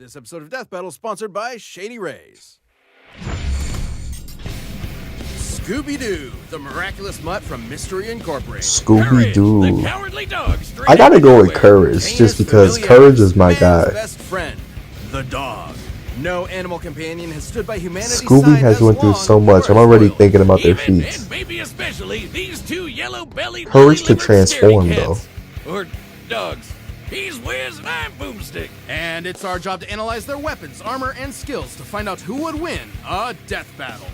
This episode of Death Battle is sponsored by Shady Rays. Scooby-Doo, the miraculous mutt from Mystery Incorporated. Scooby-Doo. The cowardly dog. I gotta go with Courage, just because Courage is my guy. Best friend, the dog. No animal companion has stood by humanity's Scooby side has as went through long so or much. I'm as already loyal. thinking about their Even, feats. and maybe especially these two yellow-bellied Courage to lily-livered transform, scaredy though. cats. Or dogs. He's Wiz and I'm Boomstick. And it's our job to analyze their weapons, armor, and skills to find out who would win a death battle.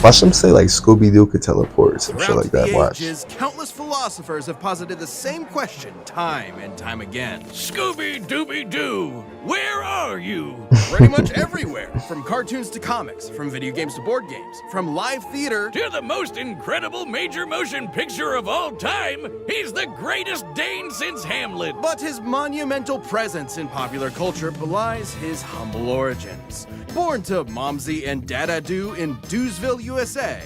Watch them say like Scooby-Doo could teleport or some shit Throughout like that. the Watch. ages, countless philosophers have posited the same question time and time again. Scooby-Dooby-Doo, where are you? Pretty much everywhere, from cartoons to comics, from video games to board games, from live theater To the most incredible major motion picture of all time, he's the greatest Dane since Hamlet. But his monumental presence in popular culture belies his humble origins. Born to Momsy and Dada-Doo in Doosville, USA.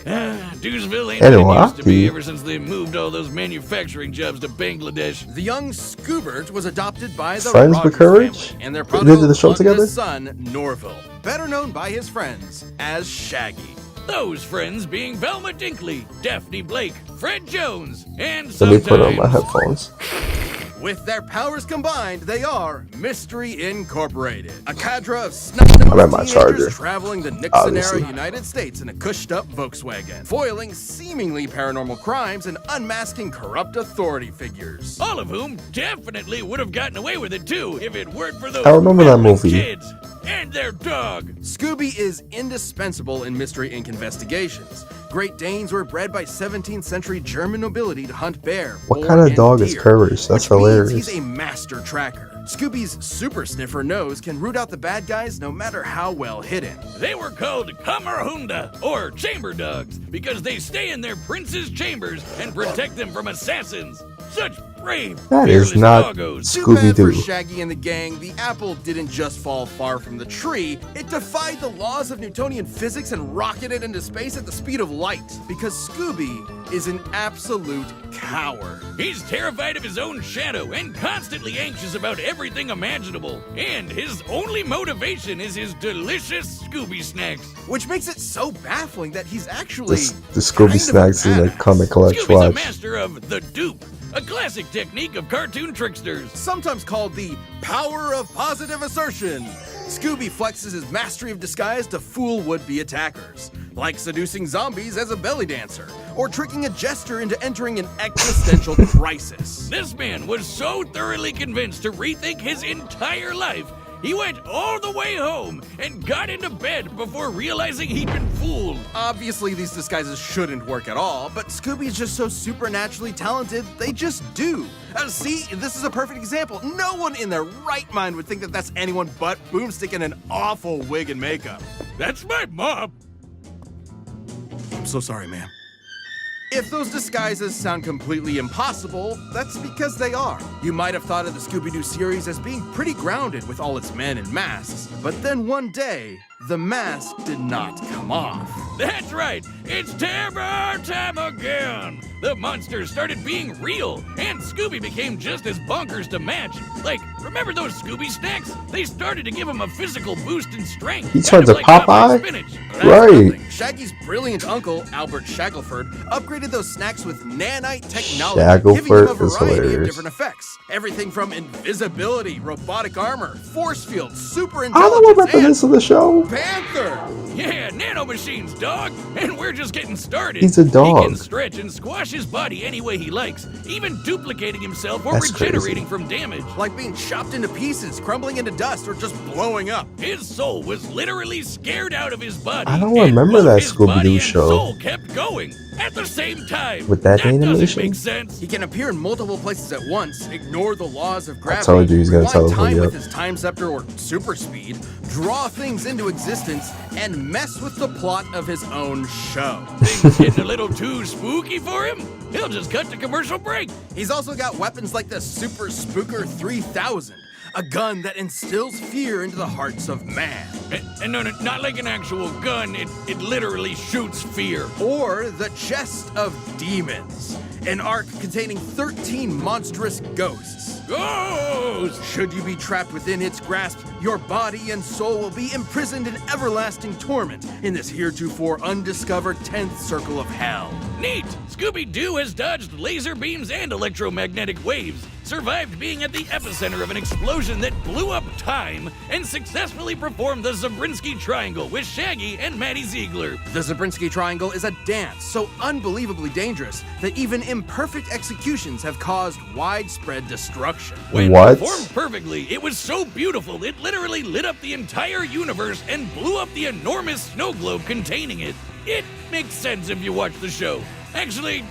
Dewsville ain't what it Anyway, used to be ever since they moved all those manufacturing jobs to Bangladesh. The young Scoobert was adopted by the Friends with Rogers Courage? family and their They did the show prodigal together? son, Norville, better known by his friends as Shaggy. Those friends being Velma Dinkley, Daphne Blake, Fred Jones, and Let me put on my sometimes headphones. With their powers combined, they are Mystery Incorporated, a cadre of snub-nosed I'm at my teenagers charger, traveling the Nixon-era obviously. United States in a cushed-up Volkswagen, foiling seemingly paranormal crimes and unmasking corrupt authority figures. all of whom definitely would have gotten away with it too if it weren't for those I remember that meddling movie. kids and their dog. Scooby is indispensable in Mystery Inc. investigations. Great Danes were bred by 17th century German nobility to hunt bear, What boar, kind of and dog is deer, Courage? That's which means hilarious. He's a master tracker. Scooby's super sniffer nose can root out the bad guys no matter how well hidden. They were called Kamerhunda, or chamber dogs, because they stay in their prince's chambers and protect them from assassins. Such brave, That is fearless not doggos. Too bad for Scooby-Doo. Shaggy and the gang, the apple didn't just fall far from the tree, it defied the laws of Newtonian physics and rocketed into space at the speed of light. Because Scooby is an absolute coward. He's terrified of his own shadow and constantly anxious about everything imaginable. And his only motivation is his delicious Scooby snacks. Which makes it so baffling that he's actually The Scooby kind of a snacks in the badass. comic collection. Scooby's a Watch. master of the dupe, a classic technique of cartoon tricksters. Sometimes called the power of positive assertion. Scooby flexes his mastery of disguise to fool would-be attackers, like seducing zombies as a belly dancer, or tricking a jester into entering an existential crisis. This man was so thoroughly convinced to rethink his entire life, he went all the way home and got into bed before realizing he'd been fooled. Obviously, these disguises shouldn't work at all, but Scooby's just so supernaturally talented, they just do. See, this is a perfect example. No one in their right mind would think that that's anyone but Boomstick in an awful wig and makeup. That's my mom. I'm so sorry, ma'am. If those disguises sound completely impossible, that's because they are. You might have thought of the Scooby-Doo series as being pretty grounded with all its men in masks, but then one day, the mask did not come off. That's right, it's terror time again. The monsters started being real, and Scooby became just as bonkers to match. Like, remember those Scooby snacks? They started to give him a physical boost in strength. He kind turned of to like Popeye? spinach. That's Right. nothing. Shaggy's brilliant uncle, Albert Shackleford, upgraded those snacks with nanite technology, giving them a Shackleford is variety of hilarious. different effects. Everything from invisibility, robotic armor, force field, super I don't remember intelligence, this of the show. and Panther! Yeah, nanomachines, dog. And we're just getting started. He's a He dog. can stretch and squash his body any way he likes, even duplicating himself or That's regenerating from damage. Like being chopped into pieces, crumbling into dust, or just blowing up. His soul was literally scared out of his body. I don't and remember both that his body Scooby-Doo and show. soul kept going at the same time. With that doesn't animation? make sense. He can appear in multiple places at once, ignore the laws of gravity, told you he's gonna rewind teleport, time yep. with his time scepter or super speed, draw things into existence, and mess with the plot of his own show. Things getting a little too spooky for him? He'll just cut to commercial break. He's also got weapons like the Super Spooker 3000, a gun that instills fear into the hearts of man. And no, not like an actual gun. It literally shoots fear. Or the Chest of Demons. an ark containing 13 monstrous ghosts. Ghosts! Should you be trapped within its grasp, your body and soul will be imprisoned in everlasting torment in this heretofore undiscovered 10th circle of hell. Neat! Scooby-Doo has dodged laser beams and electromagnetic waves, survived being at the epicenter of an explosion that blew up time, and successfully performed the Zabriskie Triangle with Shaggy and Maddie Ziegler. The Zabriskie Triangle is a dance so unbelievably dangerous that even imperfect executions have caused widespread destruction. When What? performed perfectly, it was so beautiful it literally lit up the entire universe and blew up the enormous snow globe containing it. It makes sense if you watch the show. Actually,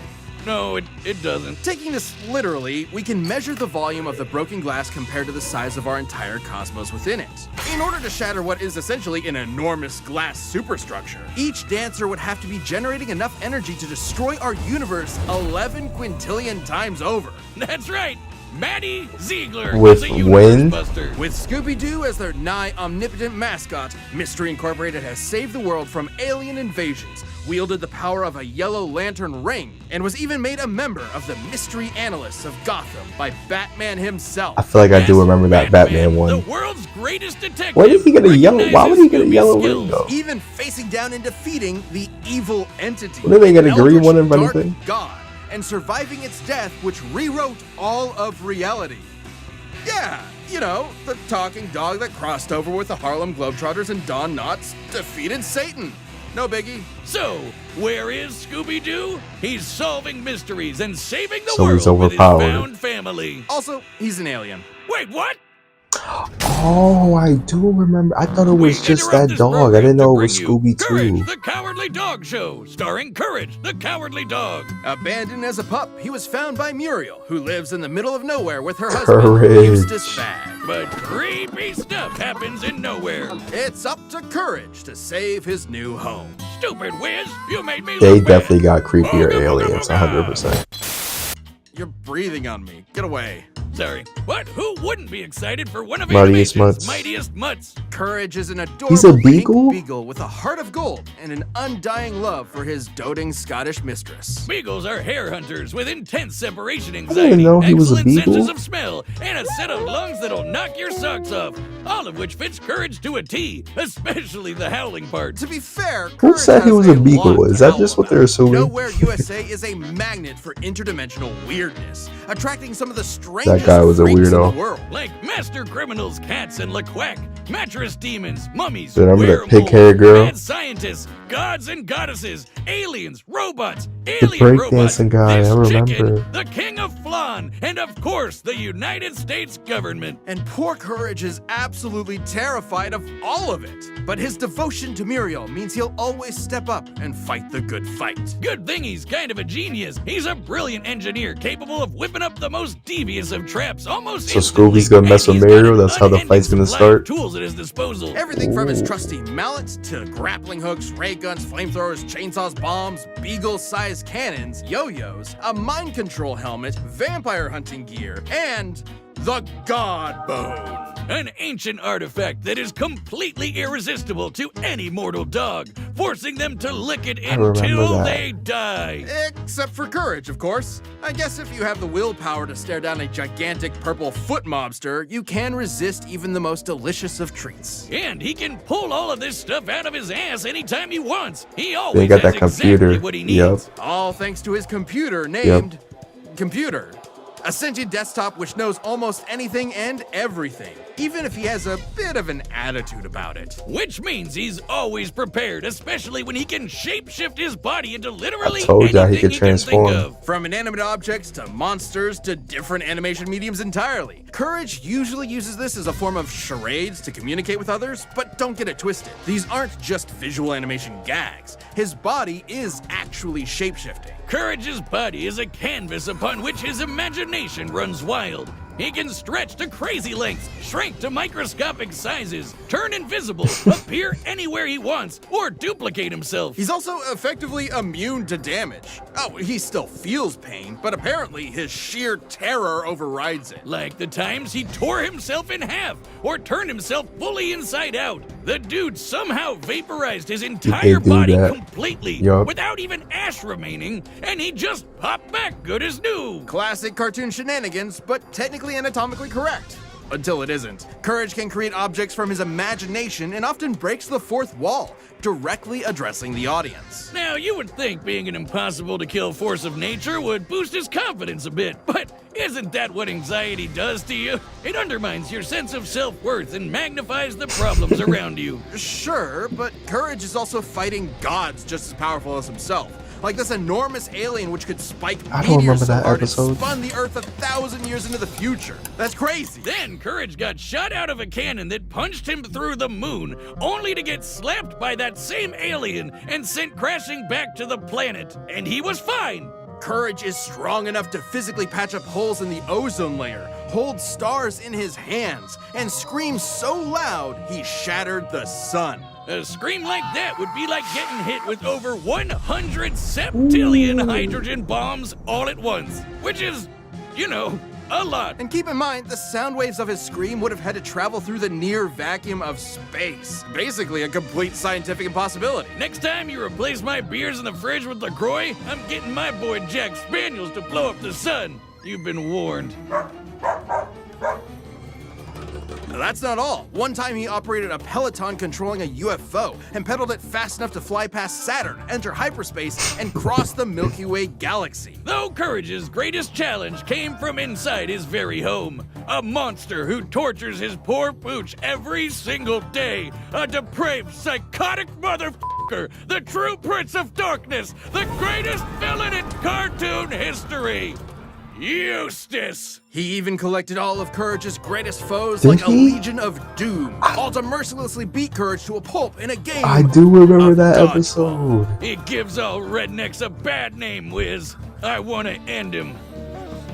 no, it doesn't. Taking this literally, we can measure the volume of the broken glass compared to the size of our entire cosmos within it. In order to shatter what is essentially an enormous glass superstructure, each dancer would have to be generating enough energy to destroy our universe 11 quintillion times over. That's right. Maddie Ziegler With is a universe wind? buster. With Scooby-Doo as their nigh omnipotent mascot, Mystery Incorporated has saved the world from alien invasions, wielded the power of a yellow lantern ring, and was even made a member of the Mystery Analysts of Gotham by Batman himself. I feel like I do Yes, remember that Batman one. The world's greatest detective. Why did he get a yellow? Why would he get a recognizes yellow Scooby's ring though? Even facing down and defeating the evil entity. Well, they get a an green one eldritch if dark anything. God, and surviving its death, which rewrote all of reality. Yeah, you know, the talking dog that crossed over with the Harlem Globetrotters and Don Knotts defeated Satan. No biggie. So, where is Scooby-Doo? He's solving mysteries and saving the So world he's with his overpowered. found family. Also, he's an alien. Wait, what? Oh, I do remember. I thought it was We just interrupt that this dog. I program didn't to know it bring was you Scooby Courage, Doo. the Cowardly Dog Show, starring Courage, the Cowardly Dog. Abandoned as a pup, he was found by Muriel, who lives in the middle of nowhere with her husband, Courage. Eustace Bag. But creepy stuff happens in nowhere. It's up to Courage to save his new home. Stupid Wiz, you made me They look bad. definitely got creepier Booga, booga, aliens, booga. 100%. You're breathing on me. Get away. Sorry. What? Who wouldn't be excited for one of Mightiest animation's Mutts. mightiest mutts? Courage is an adorable He's a pink beagle? beagle with a heart of gold and an undying love for his doting Scottish mistress. Beagles are hair hunters with intense separation didn't anxiety, know he was a excellent senses beagle. of smell, and a set of lungs that'll knock your socks off. All of which fits Courage to a T, especially the howling part. To be fair, Who Courage said he has was a beagle? lot Is to that howl just what about. they're assuming? Nowhere USA is a magnet for interdimensional weirdness, attracting some of the strangest guy was a freaks in weirdo. the world. Like master criminals, cats, and LaQuack, mattress demons, mummies, Dude, remember that werewolves, pig-haired girl? mad scientists, gods and goddesses, aliens, robots, The alien robots, breakdancing guy, this I chicken, remember. the king of flan, and of course, the United States government. And poor Courage is absolutely terrified of all of it. But his devotion to Muriel means he'll always step up and fight the good fight. Good thing he's kind of a genius. He's a brilliant engineer capable of whipping up the most devious of traps almost So instantly, Scooby's gonna mess and with he's got Mario? an That's how the unending fight's gonna supply of start? Tools at his disposal. Everything from his Ooh. trusty mallet to grappling hooks, ray guns, flamethrowers, chainsaws, bombs, beagle-sized cannons, yo-yos, a mind control helmet, vampire hunting gear, and the God Bone. An ancient artifact that is completely irresistible to any mortal dog, forcing them to lick it remember until that. they die. Except for Courage, of course. I guess if you have the willpower to stare down a gigantic purple foot mobster, you can resist even the most delicious of treats. And he can pull all of this stuff out of his ass anytime he wants. He always They got has that computer. exactly what he Yep. needs. All thanks to his computer named Computer. A sentient desktop which knows almost anything and everything, even if he has a bit of an attitude about it. Which means he's always prepared, especially when he can shapeshift his body into literally I told y'all he anything could can transform. think of. From inanimate objects to monsters to different animation mediums entirely. Courage usually uses this as a form of charades to communicate with others, but don't get it twisted. These aren't just visual animation gags. His body is actually shapeshifting. Courage's body is a canvas upon which his imagination runs wild. He can stretch to crazy lengths, shrink to microscopic sizes, turn invisible, appear anywhere he wants, or duplicate himself. He's also effectively immune to damage. Oh, he still feels pain, but apparently his sheer terror overrides it. Like the times he tore himself in half or turned himself fully inside out. The dude somehow vaporized his can't entire do body that. completely Yup. without even ash remaining, and he just popped back good as new. Classic cartoon shenanigans, but technically anatomically correct. Until it isn't. Courage can create objects from his imagination and often breaks the fourth wall, directly addressing the audience. Now, you would think being an impossible-to-kill force of nature would boost his confidence a bit, but isn't that what anxiety does to you? It undermines your sense of self-worth and magnifies the problems around you. Sure, but Courage is also fighting gods just as powerful as himself. Like this enormous alien which could spike I don't meteors remember so that hard episode. it spun the Earth 1,000 years into the future. That's crazy. Then Courage got shot out of a cannon that punched him through the moon, only to get slapped by that same alien and sent crashing back to the planet. And he was fine. Courage is strong enough to physically patch up holes in the ozone layer, hold stars in his hands, and scream so loud he shattered the sun. A scream like that would be like getting hit with over 100 septillion hydrogen bombs all at once, which is, you know, a lot. And keep in mind, the sound waves of his scream would have had to travel through the near vacuum of space. Basically a complete scientific impossibility. Next time you replace my beers in the fridge with LaCroix, I'm getting my boy Jack Spaniels to blow up the sun. You've been warned. That's not all. One time he operated a Peloton controlling a UFO and pedaled it fast enough to fly past Saturn, enter hyperspace, and cross the Milky Way galaxy. Though Courage's greatest challenge came from inside his very home. A monster who tortures his poor pooch every single day. A depraved, psychotic motherfucker. The true Prince of Darkness. The greatest villain in cartoon history. Eustace! He even collected all of Courage's greatest foes Did like a he? legion of doom, all to mercilessly beat Courage to a pulp in a game. I do remember of that dodgeball. episode. It gives all rednecks a bad name, Wiz. I want to end him.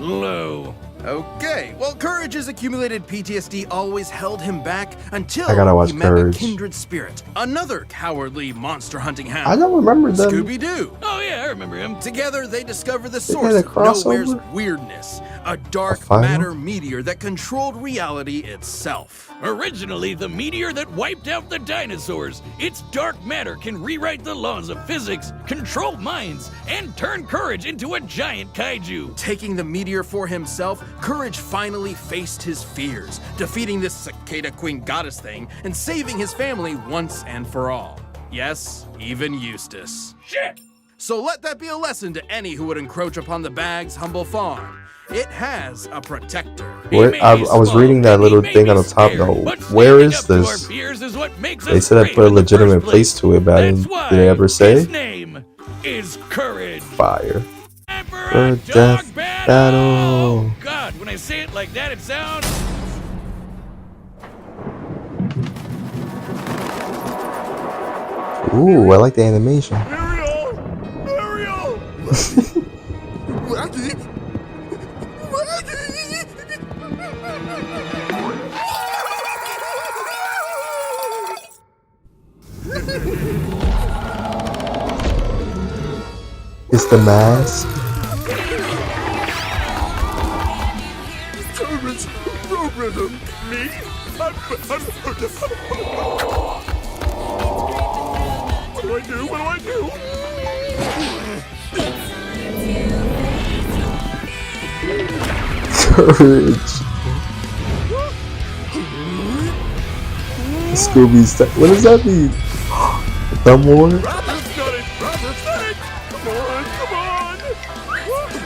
Low. Okay, well, Courage's accumulated PTSD always held him back until I gotta watch he met Courage. a kindred spirit, another cowardly monster-hunting hound. I don't remember them. Scooby-Doo. Oh yeah, I remember him. Together, they discover the They source had a of Nowhere's crossover? weirdness, a dark A final? matter meteor that controlled reality itself. Originally the meteor that wiped out the dinosaurs, its dark matter can rewrite the laws of physics, control minds, and turn Courage into a giant kaiju. Taking the meteor for himself, Courage finally faced his fears, defeating this cicada queen goddess thing and saving his family once and for all. Yes, even Eustace. Shit! So let that be a lesson to any who would encroach upon the Bag's humble farm. It has a protector. He Where- may I be was small, reading that and he little may thing be on the top, scared, though. but Where standing is up to our this? fears is what makes They us said I great put a in the legitimate first place to it, but I That's didn't. why Did they ever say? his name is Courage. Fire. Time for For a a dog death battle! battle. God, when I say it like that, it sounds. Ooh, I like the animation. Ariel! Ariel! Wacky! It's the mask. Courage programmed me. What do I do? What do I do? Courage. Scooby's. What does that mean? Thumb war? Robert's got it! Robert's got it! Come on, come on!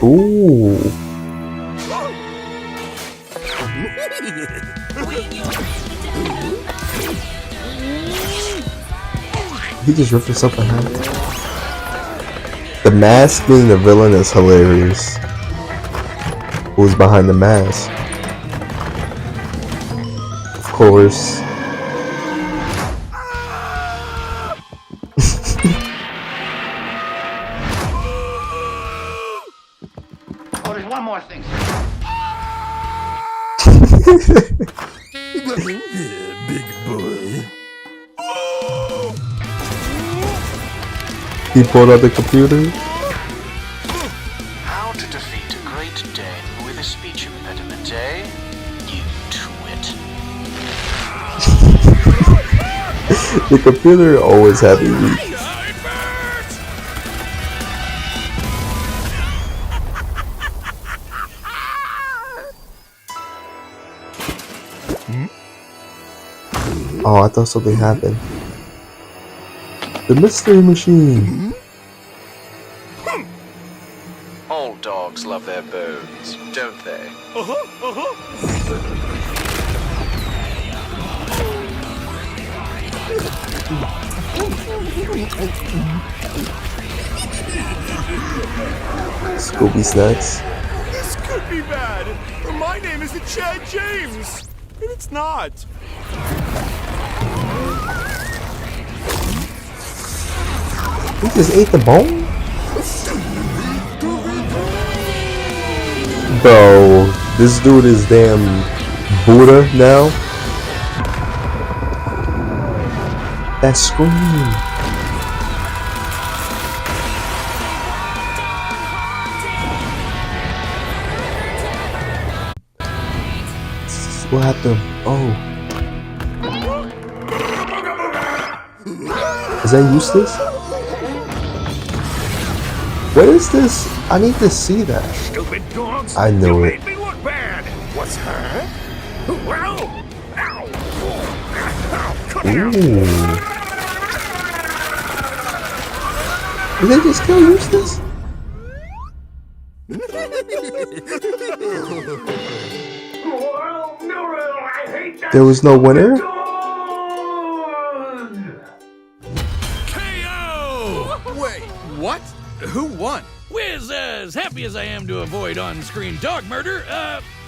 Ooh. He just ripped himself in half. The mask being the villain is hilarious. Who's behind the mask? Of course. Oh, there's one more thing. Big boy. He pulled out the computer. How to defeat a Great Dane with a speech impediment, eh? You twit. The computer always had me weak. Oh, I thought something happened. The mystery machine. All dogs love their bones, don't they? Scooby snacks. This could be bad. My name is Chad James. And it's not. He just ate the bone? Bro, this dude is damn Buddha now. That scream. What happened? Oh. Is that useless? What is this? I need to see that. Stupid dogs. I knew You it. made me look bad. What's her? Well, ow. Come here. Ooh. Did they just kill Eustace? Well, Muriel, I hate that. There was no winner? KO! Wait, what? Who won? Wiz, as happy as I am to avoid on-screen dog murder,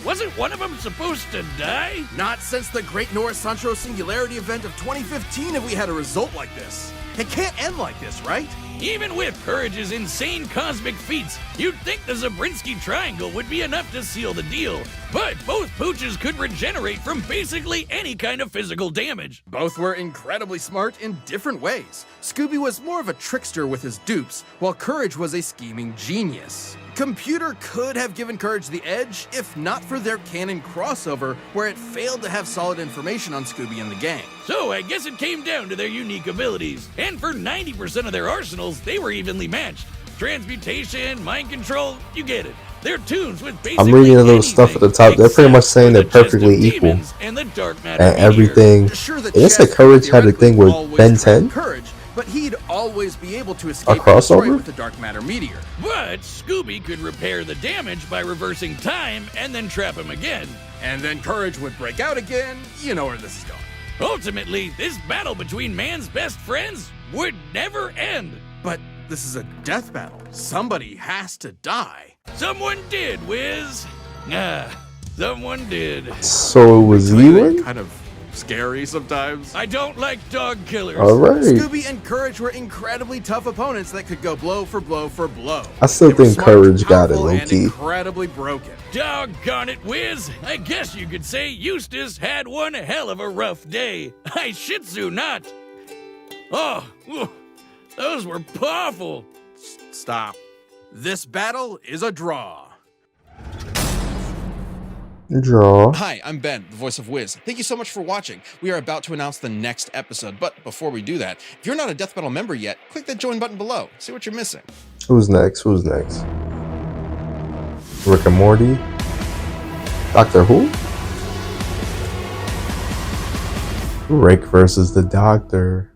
wasn't one of them supposed to die? Not since the Great Norris Centro Singularity event of 2015 have we had a result like this. It can't end like this, right? Even with Courage's insane cosmic feats, you'd think the Zabrinsky Triangle would be enough to seal the deal. But both pooches could regenerate from basically any kind of physical damage. Both were incredibly smart in different ways. Scooby was more of a trickster with his dupes, while Courage was a scheming genius. Computer could have given Courage the edge if not for their canon crossover, where it failed to have solid information on Scooby and the gang. So I guess it came down to their unique abilities. And for 90% of their arsenals, they were evenly matched. Transmutation, mind control, you get it. They're tunes with basically I'm reading a little stuff at the top. They're pretty much saying they're perfectly equal. And the dark matter And meteor. everything. Sure, the It just said chest Courage had a theoretically thing with always Ben track 10. Courage, but he'd always be able to escape crossover? Detroit with the dark matter meteor. But Scooby could repair the damage by reversing time and then trap him again. And then Courage would break out again. You know where this is going. Ultimately, this battle between man's best friends would never end. But this is a death battle. Somebody has to die. Someone did, Wiz. Someone did. So it was Ewan? Kind of scary sometimes. I don't like dog killers. Alright. Scooby and Courage were incredibly tough opponents that could go blow for blow for blow. I still They were think smart, Courage got it, powerful, and low-key. incredibly broken. Doggone it, Wiz. I guess you could say Eustace had one hell of a rough day. I shih tzu not. Oh, those were powerful. Stop. This battle is a draw. Draw. Hi, I'm Ben, the voice of Wiz. Thank you so much for watching. We are about to announce the next episode, but before we do that, if you're not a Death Battle member yet, click that join button below. See what you're missing. Who's next? Who's next? Rick and Morty? Doctor Who? Rick versus the Doctor.